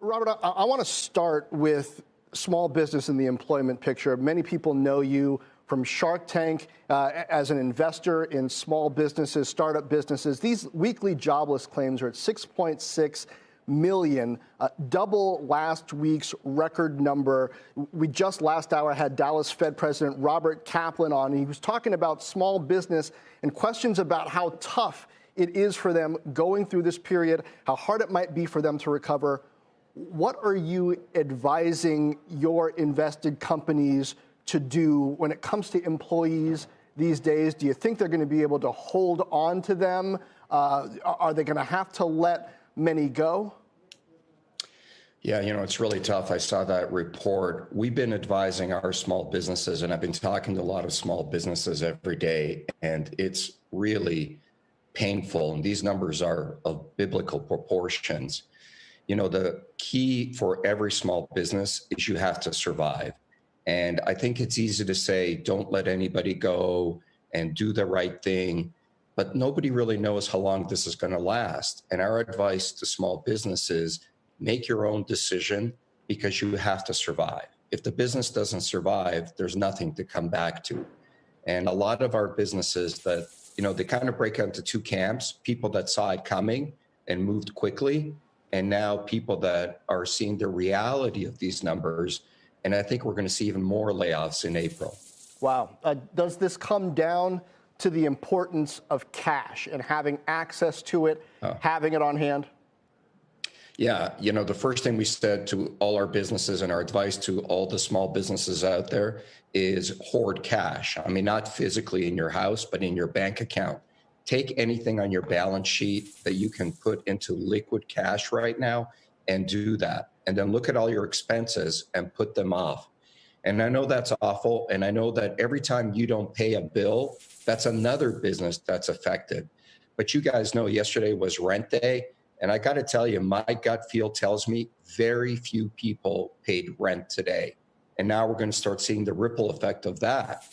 Robert, I want to start with small business in the employment picture. Many people know you from Shark Tank as an investor in small businesses, startup businesses. These weekly jobless claims are at 6.6 million, double last week's record number. We just last hour had Dallas Fed President Robert Kaplan on. He was talking about small business and questions about how tough it is for them going through this period, how hard it might be for them to recover. What are you advising your invested companies to do when it comes to employees these days? Do you think they're going to be able to hold on to them? Are they going to have to let many go? Yeah, it's really tough. I saw that report. We've been advising our small businesses, and I've been talking to a lot of small businesses every day, and it's really painful. And these numbers are of biblical proportions. The key for every small business is you have to survive. And I think it's easy to say, don't let anybody go and do the right thing. But nobody really knows how long this is going to last. And our advice to small businesses, make your own decision because you have to survive. If the business doesn't survive, there's nothing to come back to. And a lot of our businesses that, they kind of break out into two camps, people that saw it coming and moved quickly, and now people that are seeing the reality of these numbers. And I think we're going to see even more layoffs in April. Wow. Does this come down to the importance of cash and having access to it, having it on hand? Yeah. The first thing we said to all our businesses and our advice to all the small businesses out there is hoard cash. I mean, not physically in your house, but in your bank account. Take anything on your balance sheet that you can put into liquid cash right now and do that. And then look at all your expenses and put them off. And I know that's awful. And I know that every time you don't pay a bill, that's another business that's affected. But you guys know yesterday was rent day. And I got to tell you, my gut feel tells me very few people paid rent today. And now we're going to start seeing the ripple effect of that.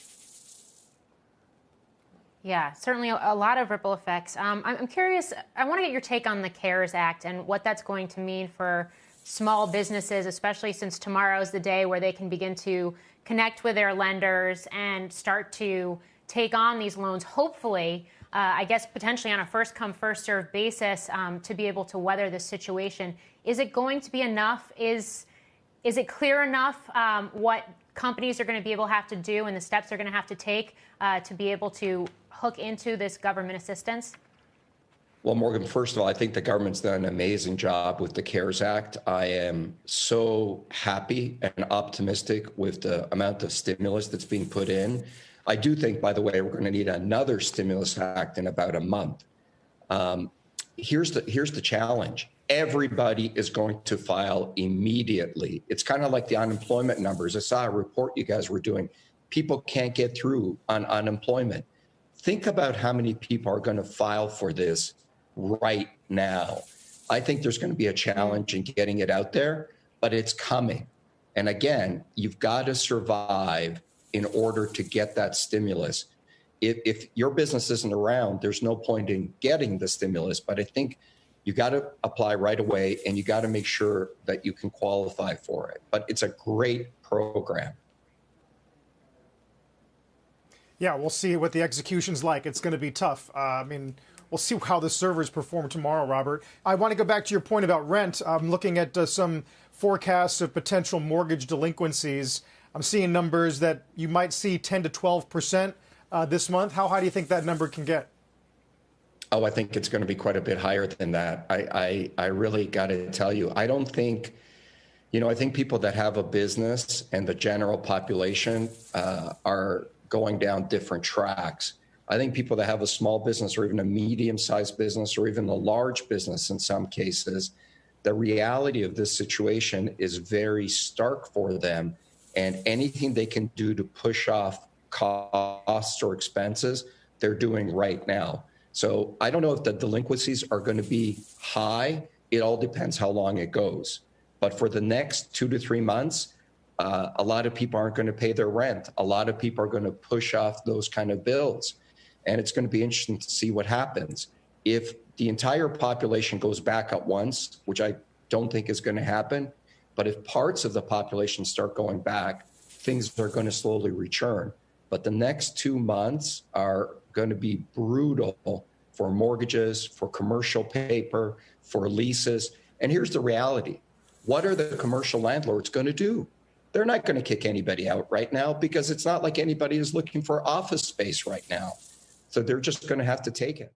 Yeah, certainly a lot of ripple effects. I'm curious, I want to get your take on the CARES Act and what that's going to mean for small businesses, especially since tomorrow is the day where they can begin to connect with their lenders and start to take on these loans, hopefully, I guess potentially on a first come, first served basis to be able to weather this situation. Is it going to be enough? Is it clear enough what companies are going to be able to have to do and the steps they're going to have to take to be able to hook into this government assistance? Well, Morgan, first of all, I think the government's done an amazing job with the CARES Act. I am so happy and optimistic with the amount of stimulus that's being put in. I do think, by the way, we're going to need another stimulus act in about a month. Here's the challenge. Everybody is going to file immediately. It's kind of like the unemployment numbers. I saw a report you guys were doing. People can't get through on unemployment. Think about how many people are going to file for this right now. I think there's going to be a challenge in getting it out there, but it's coming. And again, you've got to survive in order to get that stimulus. If your business isn't around, there's no point in getting the stimulus, but I think you got to apply right away and you got to make sure that you can qualify for it. But it's a great program. Yeah, we'll see what the execution's like. It's going to be tough. We'll see how the servers perform tomorrow, Robert. I want to go back to your point about rent. I'm looking at some forecasts of potential mortgage delinquencies. I'm seeing numbers that you might see 10 to 12% this month. How high do you think that number can get? Oh, I think it's going to be quite a bit higher than that. I really got to tell you, I don't think, I think people that have a business and the general population are going down different tracks. I think people that have a small business or even a medium-sized business or even a large business in some cases, the reality of this situation is very stark for them. And anything they can do to push off costs or expenses, they're doing right now. So I don't know if the delinquencies are going to be high. It all depends how long it goes. But for the next 2 to 3 months, a lot of people aren't going to pay their rent. A lot of people are going to push off those kind of bills. And it's going to be interesting to see what happens. If the entire population goes back at once, which I don't think is going to happen. But if parts of the population start going back, things are going to slowly return. But the next 2 months are going to be brutal for mortgages, for commercial paper, for leases. And here's the reality. What are the commercial landlords going to do? They're not going to kick anybody out right now because it's not like anybody is looking for office space right now. So they're just going to have to take it.